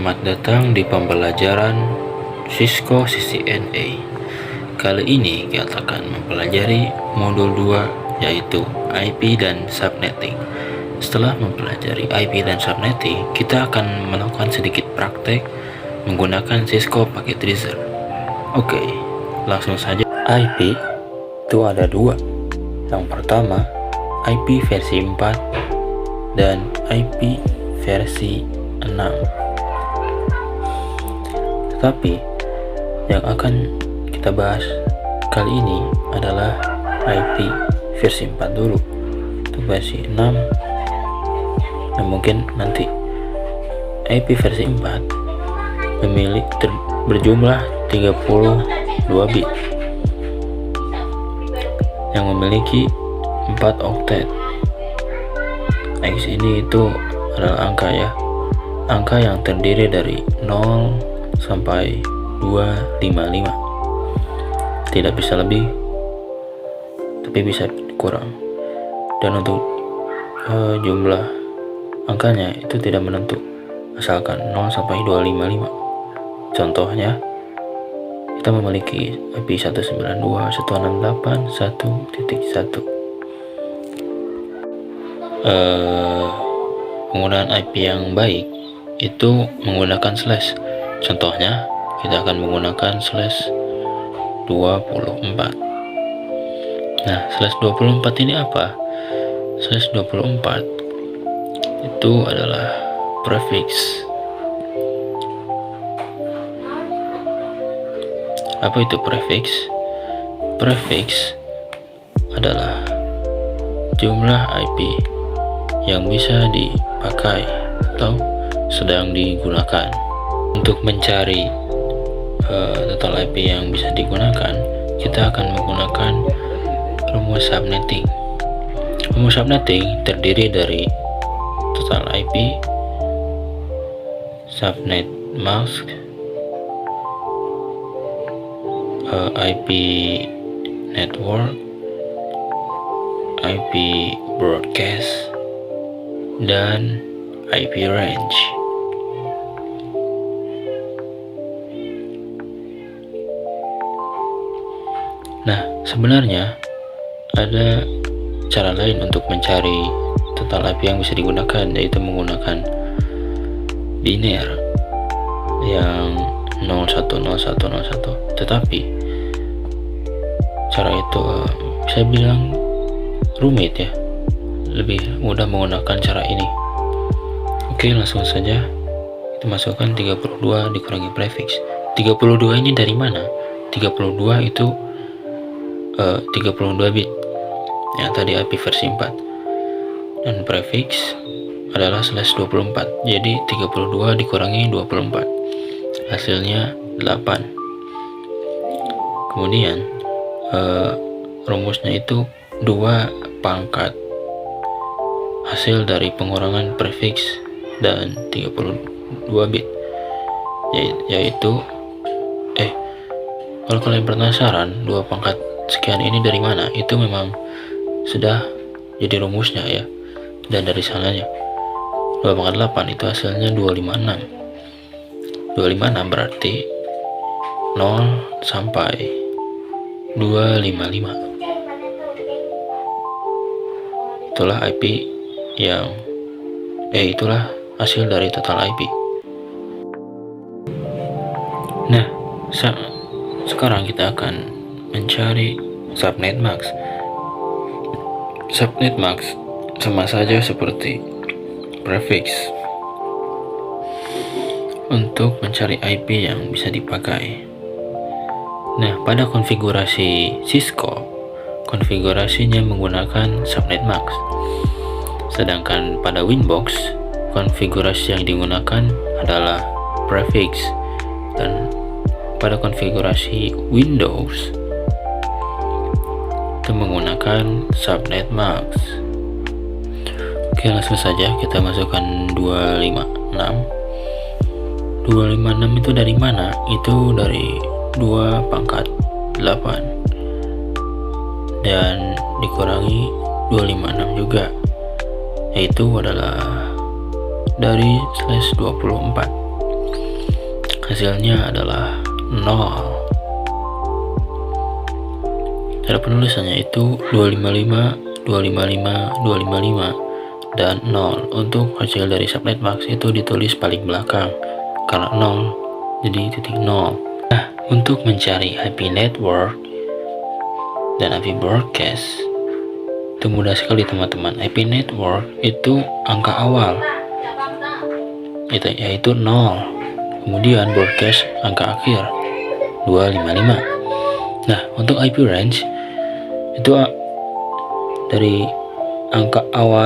Selamat datang di pembelajaran Cisco CCNA. Kali ini kita akan mempelajari modul 2 yaitu IP dan subnetting. Setelah mempelajari IP dan subnetting, kita akan melakukan sedikit praktek menggunakan Cisco Packet Tracer. Oke, langsung saja. IP itu ada dua. Yang pertama, IP versi 4 dan IP versi 6. Tetapi yang akan kita bahas kali ini adalah IP versi 4 dulu. Untuk versi 6 yang mungkin nanti. IP versi 4 berjumlah 32 bit yang memiliki 4 oktet. X ini itu adalah angka yang terdiri dari 0 sampai 255. Tidak bisa lebih, tapi bisa kurang. Dan untuk jumlah angkanya itu tidak menentu, asalkan 0 sampai 255. Contohnya, kita memiliki IP 192.168.1.1. Penggunaan IP yang baik itu menggunakan slash. Contohnya, kita akan menggunakan /24. Nah, /24 ini apa? /24 itu adalah prefix. Apa itu prefix? Prefix adalah jumlah IP yang bisa dipakai atau sedang digunakan. Untuk mencari total IP yang bisa digunakan, kita akan menggunakan rumus subnetting. Rumus subnetting terdiri dari total IP, subnet mask, IP network, IP broadcast, dan IP range. Nah, sebenarnya ada cara lain untuk mencari total IP yang bisa digunakan, yaitu menggunakan biner yang 010101. Tetapi cara itu saya bilang rumit ya. Lebih mudah menggunakan cara ini. Oke, langsung saja kita masukkan 32 dikurangi prefix. 32 ini dari mana? 32 itu 32 bit yang tadi IP versi 4, dan prefix adalah /24. Jadi 32 dikurangi 24 hasilnya 8. Kemudian rumusnya itu 2 pangkat hasil dari pengurangan prefix dan 32 bit, yaitu kalau kalian penasaran 2 pangkat sekian ini dari mana, itu memang sudah jadi rumusnya ya, dan dari sananya 2 pangkat 8 itu hasilnya 256. 256 berarti 0 sampai 255. Itulah IP yang itulah hasil dari total IP. Nah, sekarang kita akan mencari subnet max. Subnet max sama saja seperti prefix untuk mencari IP yang bisa dipakai. Nah, pada konfigurasi Cisco, konfigurasinya menggunakan subnet max. Sedangkan pada Winbox, konfigurasi yang digunakan adalah prefix, dan pada konfigurasi Windows itu menggunakan subnet max. Oke, langsung saja kita masukkan 256. 256 itu dari mana? Itu dari 2 pangkat 8 dan dikurangi 256 juga, yaitu adalah dari /24. hasilnya adalah 0. Cara penulisannya itu 255, 255, 255, dan 0. Untuk hasil dari subnet max itu ditulis paling belakang, karena 0 jadi titik 0. Nah, untuk mencari IP network dan IP broadcast itu mudah sekali teman-teman. IP network itu angka awal yaitu 0, kemudian broadcast angka akhir 255. Nah, untuk IP range itu dari angka 1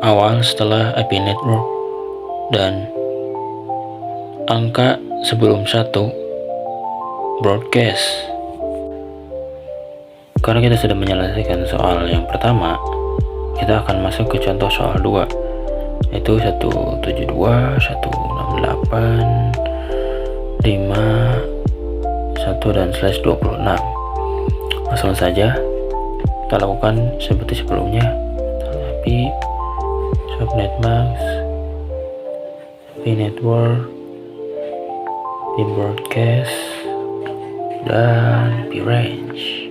awal setelah IP network dan angka sebelum 1 broadcast. Karena kita sudah menyelesaikan soal yang pertama, kita akan masuk ke contoh soal 2, yaitu 172, 168, 5, 1 dan /26. Langsung saja kita lakukan seperti sebelumnya. Tapi subnet max, IP network, IP broadcast, dan IP range.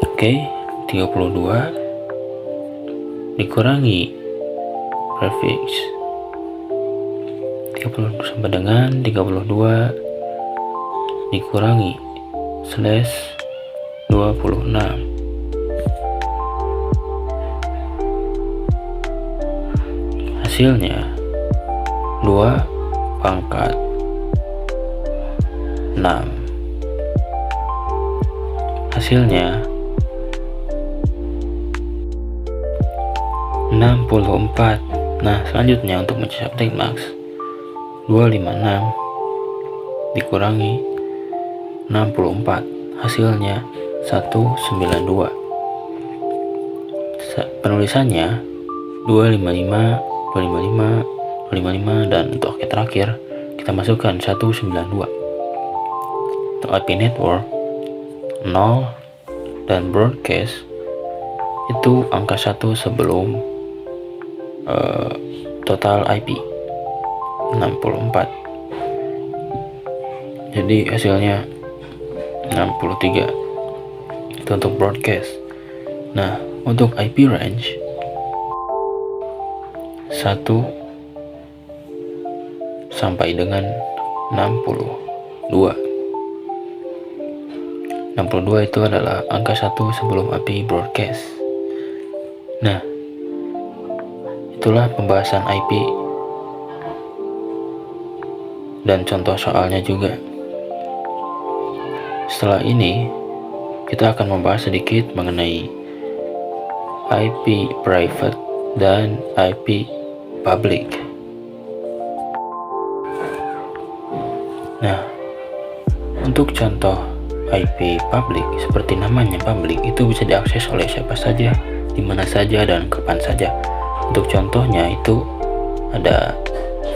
Oke, 32 dikurangi prefix 30 sama dengan 32 dikurangi /26. Hasilnya 2 pangkat 6. Hasilnya 64. Nah, selanjutnya untuk mencari subnet max 256 dikurangi 64, hasilnya 192. Penulisannya 255, 255, 255, dan untuk akhir terakhir kita masukkan 192. Untuk IP network 0 dan broadcast itu angka 1 sebelum total IP 64. Jadi hasilnya 63. Itu untuk broadcast. Nah, untuk IP range 1 sampai dengan 62. 62 itu adalah angka 1 sebelum IP broadcast. Nah, itulah pembahasan IP dan contoh soalnya juga. Setelah ini kita akan membahas sedikit mengenai IP private dan IP public. Nah, untuk contoh IP public, seperti namanya public, itu bisa diakses oleh siapa saja, di mana saja, dan kapan saja. Untuk contohnya itu ada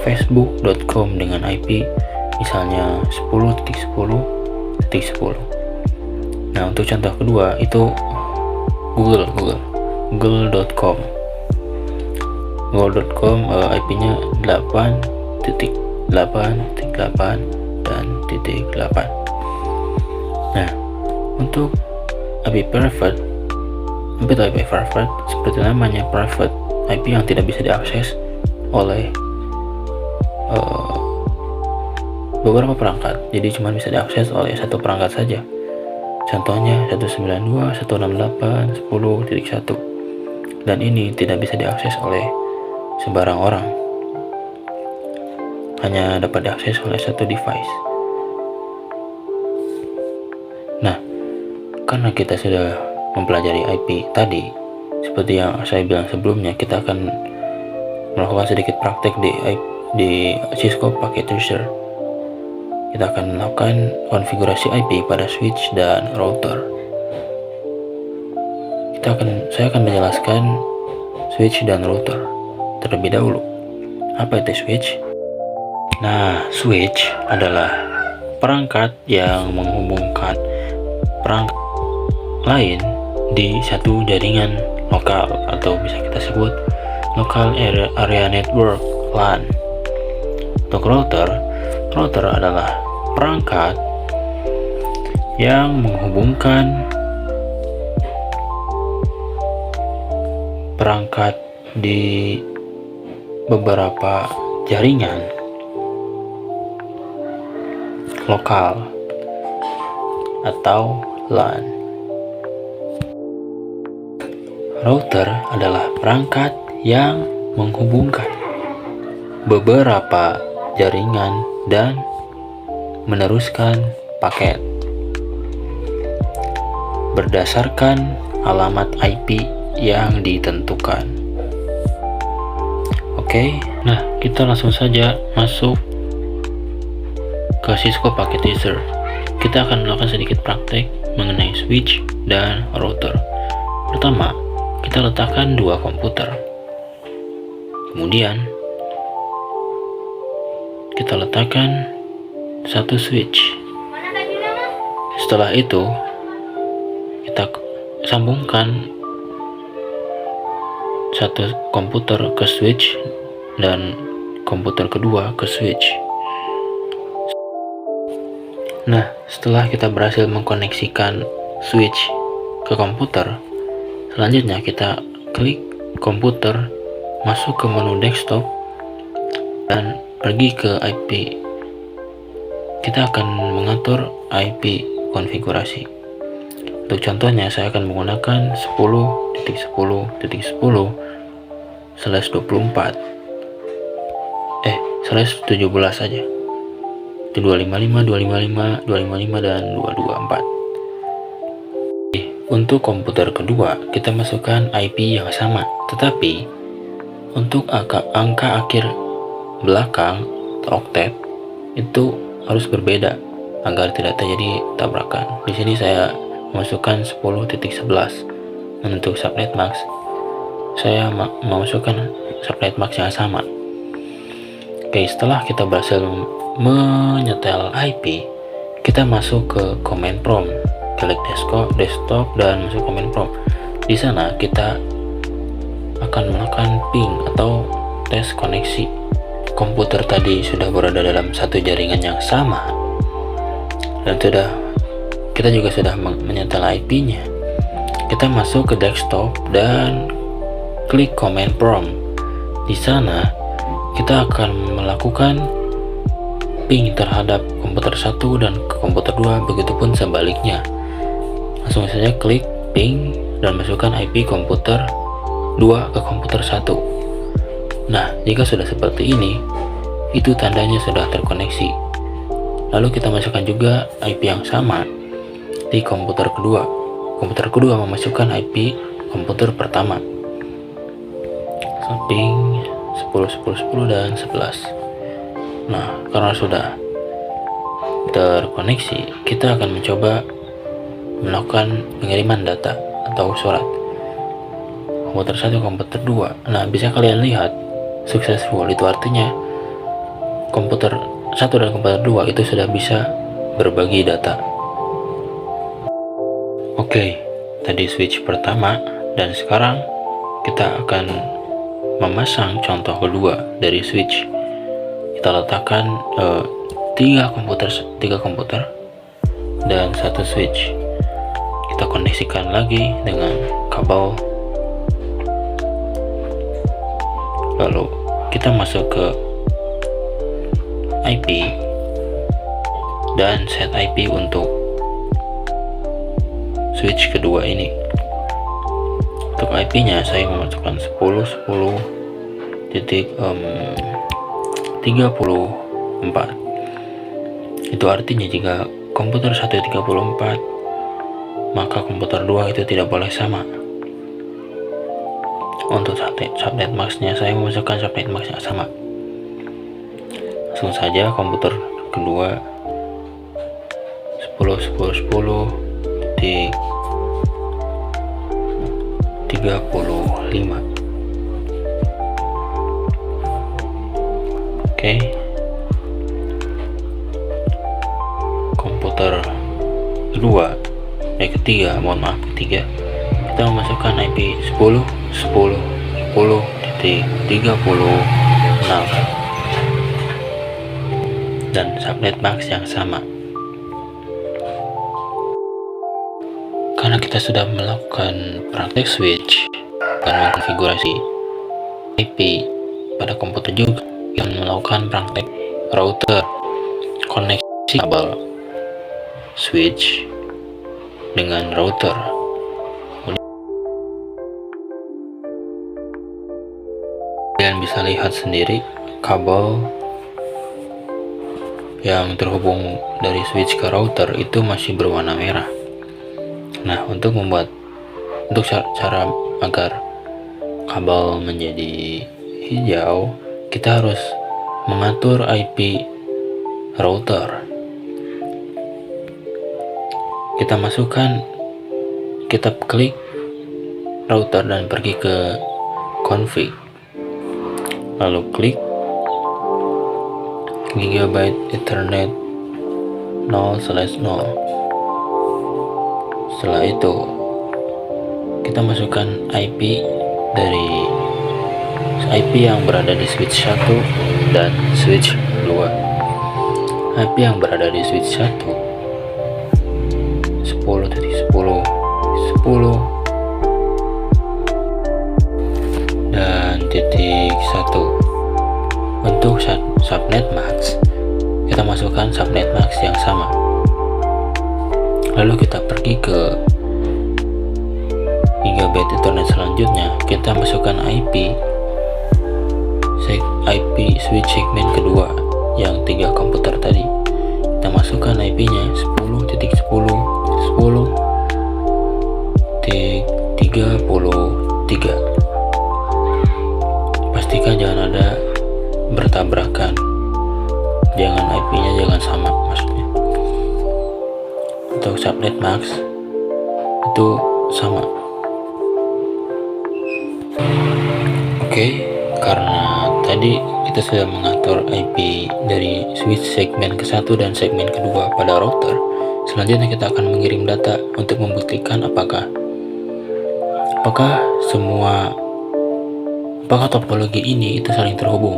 facebook.com dengan IP misalnya 10.10.10. Nah, untuk contoh kedua itu google.com. google.com IP-nya 8.8.8 dan .8. Nah, untuk IP private, seperti namanya private, IP yang tidak bisa diakses oleh beberapa perangkat, jadi cuma bisa diakses oleh satu perangkat saja. Contohnya 192.168.10.1, dan ini tidak bisa diakses oleh sembarang orang, hanya dapat diakses oleh satu device. Nah, karena kita sudah mempelajari IP tadi, seperti yang saya bilang sebelumnya, kita akan melakukan sedikit praktek di Cisco Packet Tracer. Kita akan melakukan konfigurasi IP pada switch dan router. Saya akan menjelaskan switch dan router terlebih dahulu. Apa itu switch? Nah, switch adalah perangkat yang menghubungkan perangkat lain di satu jaringan lokal, atau bisa kita sebut local area network LAN. Untuk router adalah perangkat yang menghubungkan perangkat di beberapa jaringan lokal atau LAN. Router adalah perangkat yang menghubungkan beberapa jaringan dan meneruskan paket berdasarkan alamat IP yang ditentukan. Oke, nah kita langsung saja masuk ke Cisco Packet Teaser. Kita akan melakukan sedikit praktek mengenai switch dan router. Pertama, kita letakkan dua komputer. Kemudian kita letakkan satu switch. Setelah itu kita sambungkan satu komputer ke switch dan komputer kedua ke switch. Nah, setelah kita berhasil mengkoneksikan switch ke komputer, selanjutnya kita klik komputer, masuk ke menu desktop dan pergi ke IP. Kita akan mengatur IP konfigurasi. Untuk contohnya, saya akan menggunakan 10.10.10/24 /17 saja. Itu 255, 255, 255 dan 224. Untuk komputer kedua, kita masukkan IP yang sama, tetapi untuk angka akhir belakang atau oktet itu harus berbeda agar tidak terjadi tabrakan. Di sini saya memasukkan 10.11 dan untuk subnet max saya memasukkan subnet max yang sama. Oke, setelah kita berhasil menyetel IP, kita masuk ke command prompt, klik desktop dan masuk command prompt. Di sana kita akan melakukan ping atau tes koneksi. Komputer tadi sudah berada dalam satu jaringan yang sama dan kita juga sudah menyetel IP-nya. Kita masuk ke desktop dan klik command prompt. Di sana kita akan melakukan ping terhadap komputer 1 dan ke komputer 2, begitupun sebaliknya. Langsung saja klik ping dan masukkan IP komputer 2 ke komputer 1. Nah, jika sudah seperti ini, itu tandanya sudah terkoneksi. Lalu kita masukkan juga IP yang sama di komputer kedua. Komputer kedua memasukkan IP komputer pertama. Ping 10.10.10 dan 11. Nah, karena sudah terkoneksi, kita akan mencoba melakukan pengiriman data atau surat. Komputer 1, komputer 2. Nah, bisa kalian lihat successful, itu artinya komputer 1 dan komputer 2 itu sudah bisa berbagi data. Oke, tadi switch pertama, dan sekarang kita akan memasang contoh kedua dari switch. Kita letakkan 3 komputer dan satu switch. Kita koneksikan lagi dengan kabel. Lalu kita masuk ke IP dan set IP untuk switch kedua ini. Untuk IP-nya saya memasukkan 10.10.34. Itu artinya jika komputer 1 34, maka komputer 2 itu tidak boleh sama. Untuk subnet max-nya saya memasukkan subnet max yang sama. Langsung saja komputer kedua 10.10.10.35. Oke. Komputer ketiga, kita memasukkan IP 10.10.10.36. dan subnet mask yang sama. Karena kita sudah melakukan praktek switch dan mengkonfigurasi IP pada komputer juga, yang melakukan praktek router, koneksi kabel switch dengan router. Kalian bisa lihat sendiri kabel yang terhubung dari switch ke router itu masih berwarna merah. Nah, untuk cara agar kabel menjadi hijau, kita harus mengatur IP router. Kita klik router dan pergi ke config, lalu klik Gigabyte Ethernet 0/0. Setelah itu kita masukkan IP yang berada di switch 1 dan switch 2. IP yang berada di switch 1 10.10 10 dan titik 1. Untuk subnet mask, kita masukkan subnet mask yang sama. Lalu kita pergi ke Gigabyte Ethernet selanjutnya, kita masukkan IP switch segmen kedua yang 3 komputer tadi. Kita masukkan IP-nya 10.10 10.33. Pastikan jangan ada bertabrakan, IP-nya jangan sama maksudnya. Untuk subnet mask itu sama. Oke, karena tadi kita sudah mengatur IP dari switch segmen ke-1 dan segmen kedua pada router, selanjutnya kita akan mengirim data untuk membuktikan apakah topologi ini itu saling terhubung.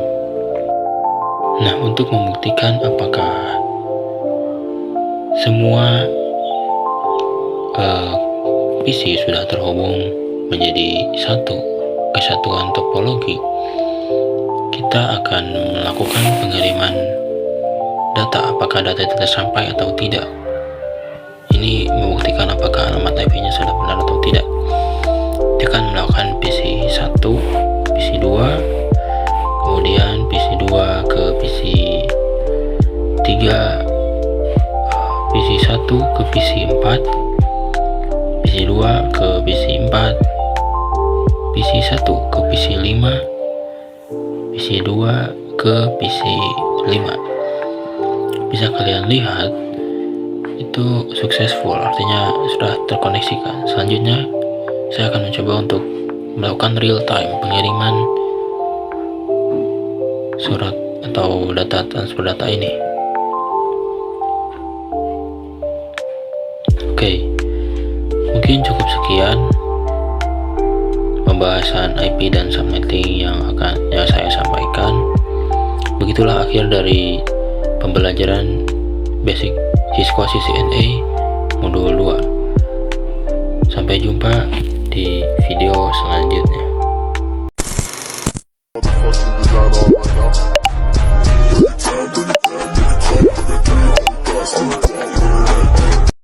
Nah, untuk membuktikan apakah semua PC sudah terhubung menjadi satu kesatuan topologi, kita akan melakukan pengiriman data, apakah data itu tersampai atau tidak. Ini membuktikan apakah alamat IP-nya sudah benar atau tidak. Kita akan melakukan PC 1, PC 2, kemudian PC 2 ke PC 3, PC 1 ke PC 4, PC 2 ke PC 4, PC 1 ke PC 5, PC 2 ke PC 5. Bisa kalian lihat itu successful, artinya sudah terkoneksikan. Selanjutnya saya akan mencoba untuk melakukan real time pengiriman surat atau transfer data ini. Oke, mungkin cukup sekian pembahasan IP dan subnetting yang saya sampaikan. Begitulah akhir dari pembelajaran basic Cisco CCNA modul 2. Sampai jumpa di video selanjutnya.